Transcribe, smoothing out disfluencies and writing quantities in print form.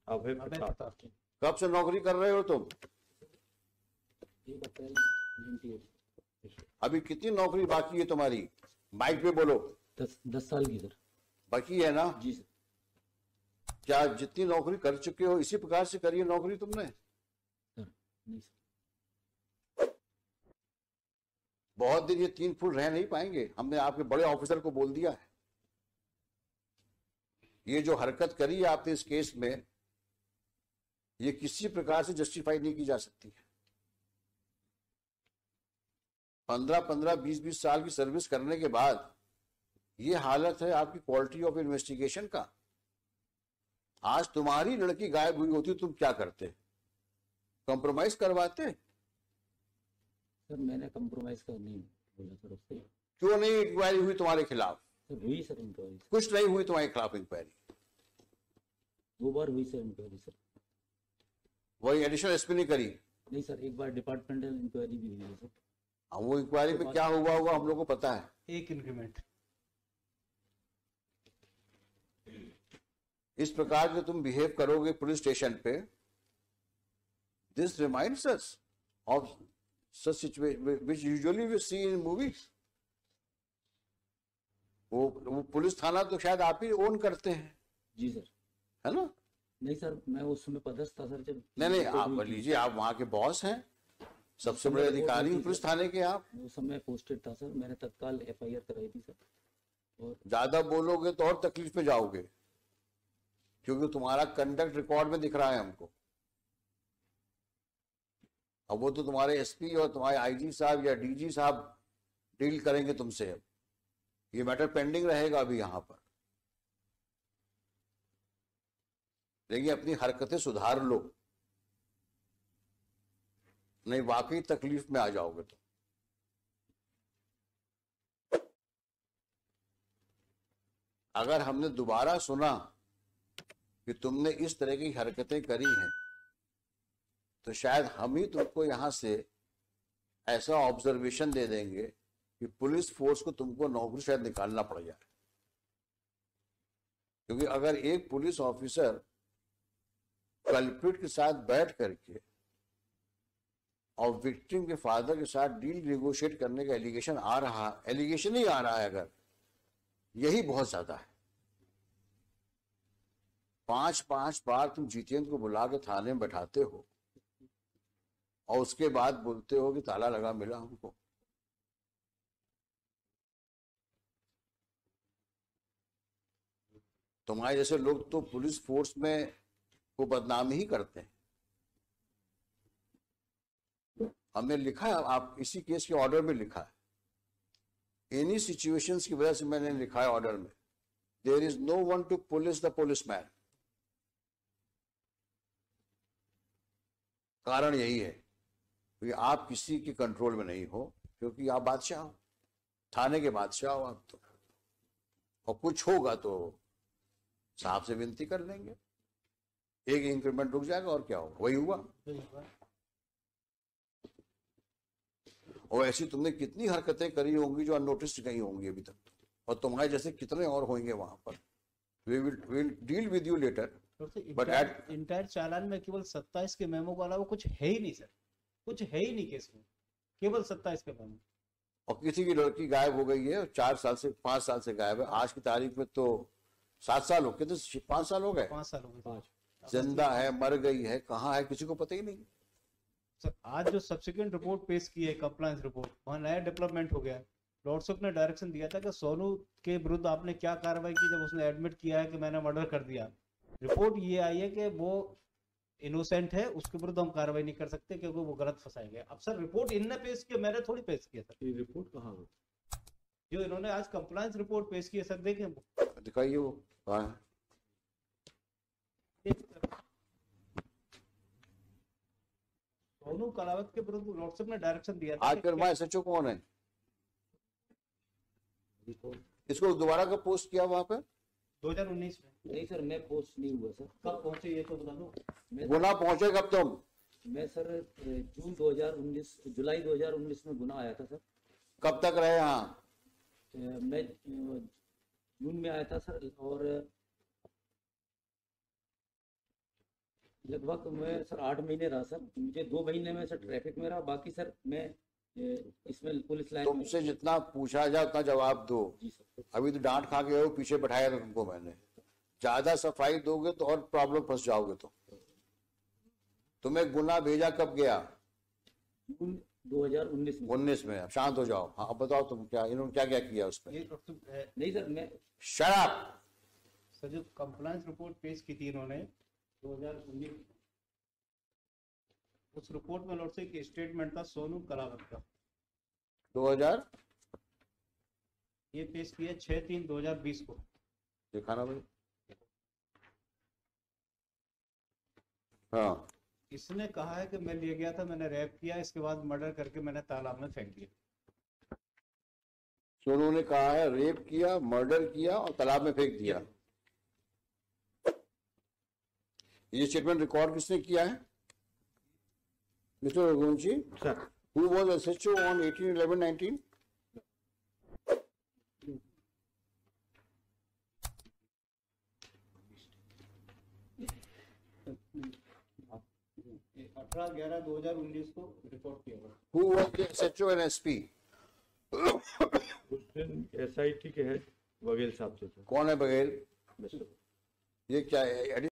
अभय प्रताप। कब से नौकरी कर रहे हो तुम? 1 अप्रैल 98। अभी कितनी नौकरी बाकी है तुम्हारी? माइक पे बोलो। 10 साल की सर। बाकी है ना? जी सर। क्या जितनी नौकरी कर चुके हो इसी प्रकार से करी है नौकरी तुमने? सर नहीं सर। बहुत दिन ये 3 फुट रह नहीं पाएंगे। हमने आपके बड़े ऑफिसर को बोल दिया है। ये जो हरकत करी है आपने इस केस में, ये किसी प्रकार से जस्टिफाई नहीं की जा सकती है। 15-15, 20-20 साल की सर्विस करने के बाद ये हालत है आपकी क्वालिटी ऑफ इन्वेस्टिगेशन का। आज तुम्हारी लड़की गायब हुई होती तुम क्या करते? कॉम्प्रोमाइज करवाते? सर मैंने कंप्रोमाइज कर नहीं बोला सर उससे। क्यों नहीं इंक्वायरी हुई तुम्हारे खिलाफ? सर हुई सर इंक्वायरी। कुछ नहीं हुई तुम्हारे खिलाफ इंक्वायरी? 2 बार हुई सर इंक्वायरी सर। वही एडिशनल एसपी ने करी? नहीं सर, एक बार डिपार्टमेंटल इंक्वायरी भी हुई है सर। वो इंक्वायरी में क्या हुआ होगा हम लोग को पता है। 1 इंक्रीमेंट। इस प्रकार जो तुम बिहेव करोगे पुलिस स्टेशन पे, this reminds us of such situation which usually we see in movies. वो पुलिस थाना तो शायद आप ही ओन करते हैं। जी सर। है ना? नहीं सर, मैं उस समय पदस्थ था सर जब। नहीं आप लीजिए, आप वहां के बॉस हैं, सबसे बड़े अधिकारी पुलिस थाने के आप। उस समय पोस्टेड था सर, मैंने तत्काल FIR कराई थी सर। और ज्यादा बोलोगे तो और तकलीफ में जाओगे, क्योंकि तुम्हारा कंडक्ट रिकॉर्ड में दिख रहा है हमको। अब वो तो तुम्हारे एसपी और तुम्हारे IG साहब या DG साहब डील करेंगे तुमसे। अब ये मैटर पेंडिंग रहेगा अभी यहां पर। लेकिन अपनी हरकतें सुधार लो, नहीं वाकई तकलीफ में आ जाओगे तुम। अगर हमने दोबारा सुना कि तुमने इस तरह की हरकतें करी हैं, तो शायद हम ही तुमको यहां से ऐसा ऑब्जर्वेशन दे देंगे कि पुलिस फोर्स को तुमको नौकरी शायद निकालना पड़ जाए। क्योंकि अगर एक पुलिस ऑफिसर कल्प्रिट के साथ बैठ करके और विक्टिम के फादर के साथ डील नेगोशिएट करने का एलिगेशन आ रहा, एलिगेशन ही आ रहा है, अगर यही बहुत ज्यादा है। 5-5 बार तुम जितेंद्र को बुला के थाने में बैठाते हो और उसके बाद बोलते हो कि ताला लगा मिला हमको। तुम्हारे जैसे लोग तो पुलिस फोर्स में को बदनाम ही करते हैं। हमने लिखा है, आप इसी केस के ऑर्डर में लिखा है, एनी सिचुएशंस की वजह से मैंने लिखा है ऑर्डर में, there is no one to police the policeman. कारण यही है कि आप किसी के कंट्रोल में नहीं हो, क्योंकि आप बादशाह हो, थाने के बादशाह हो आप तो। और कुछ होगा तो साहब से विनती कर लेंगे, एक इंक्रीमेंट रुक जाएगा और क्या होगा। वही हुआ। और ऐसी तुमने कितनी हरकतें करी होंगी जो अननोटिस्ड गई होंगी अभी तक, और तुम्हारे जैसे कितने और होंगे वहां पर। We will deal with you later. But at entire चालान में केवल 27 के मेमो के अलावा कुछ है ही नहीं सर, कुछ है ही नहीं केस में, केवल 27 के मेमो। और किसी की लड़की गायब हो गई है, 4 साल से 5 साल से गायब है, आज की तारीख में तो 7 साल हो गए, तो 5 साल हो गए। 5 साल हो गए। 5 जिंदा है, मर गई है, कहाँ है, किसी को पता ही नहीं। सर आज जो सब्सिक्वेंट रिपोर्ट पेश की है, कंप्लायंस रिपोर्ट, वहाँ नया डेवलपमेंट हो गया है। लॉर्डशिप ने डायरेक्शन दिया था कि सोनू के विरुद्ध आपने क्या कार्रवाई की जब उसने एडमिट किया है कि मैंने मर्डर कर दिया। रिपोर्ट ये आई है कि वो इनोसेंट है, उसके विरुद्ध हम कार्रवाई नहीं कर सकते क्योंकि वो गलत फंसाया गया। अब सर रिपोर्ट इनने पेश किया, मैंने थोड़ी पेश किया सर। ये रिपोर्ट कहाँ है जो इन्होंने आज कंप्लायंस रिपोर्ट पेश की है सर, देखें दिखाइए वो कहाँ है। सोनू कलावत के विरुद्ध लॉर्डशिप ने डायरेक्शन दिया था। आज फिर वहां SHO कौन है? इसको दोबारा कब पोस्ट किया वहां पे? 2019 में। नहीं सर, मैं पोस्ट नहीं हुआ सर। कब पहुंचे ये तो बता दो। गुना पहुंचे कब तुम? मैं सर जून 2019, जुलाई 2019 में गुना आया था सर। कब तक रहे यहाँ? मैं जून में आया था सर, और लगभग मैं सर 8 महीने रहा सर। मुझे 2 महीने में सर ट्रैफिक में रहा, बाकी सर मैं इसमें पुलिस लाइन में। तुमसे जितना पूछा जाए उतना जवाब दो। जी सर। अभी तो डांट खा के हो, पीछे बैठाया था तुमको मैंने। ज्यादा सफाई दोगे तो और प्रॉब्लम फंस जाओगे। तो तुम्हें गुना भेजा कब गया? जून 2019 में। 19 में। अब शांत हो जाओ। हाँ अब बताओ तुम क्या, इन्होंने क्या क्या किया उसमें? ये डॉक्टर नहीं सर, मैं शराब। सर जो कंप्लायंस रिपोर्ट पेश की थी इन्होंने 2019, उस रिपोर्ट में लॉर्ड से एक स्टेटमेंट था सोनू कलावत का, 2000 ये पेश किया 6/3/2020 को। दिखाना भाई। हाँ, इसने कहा है कि मैं ले गया था, मैंने रैप किया, इसके बाद मर्डर करके मैंने तालाब में फेंक दिया। सोनू ने कहा है रेप किया, मर्डर किया और तालाब में फेंक दिया। ये स्टेटमेंट रिकॉर्ड किसने किया है? Mister Raghuvanshi sir. Who was SHO on 18/11/19? ये 18/11/2019 को रिपोर्ट किया हुआ। Who was the SHO and SP? उस दिन SIT के हेड वकील साहब थे सर। कौन है बघेल? मिस्टर ये क्या है?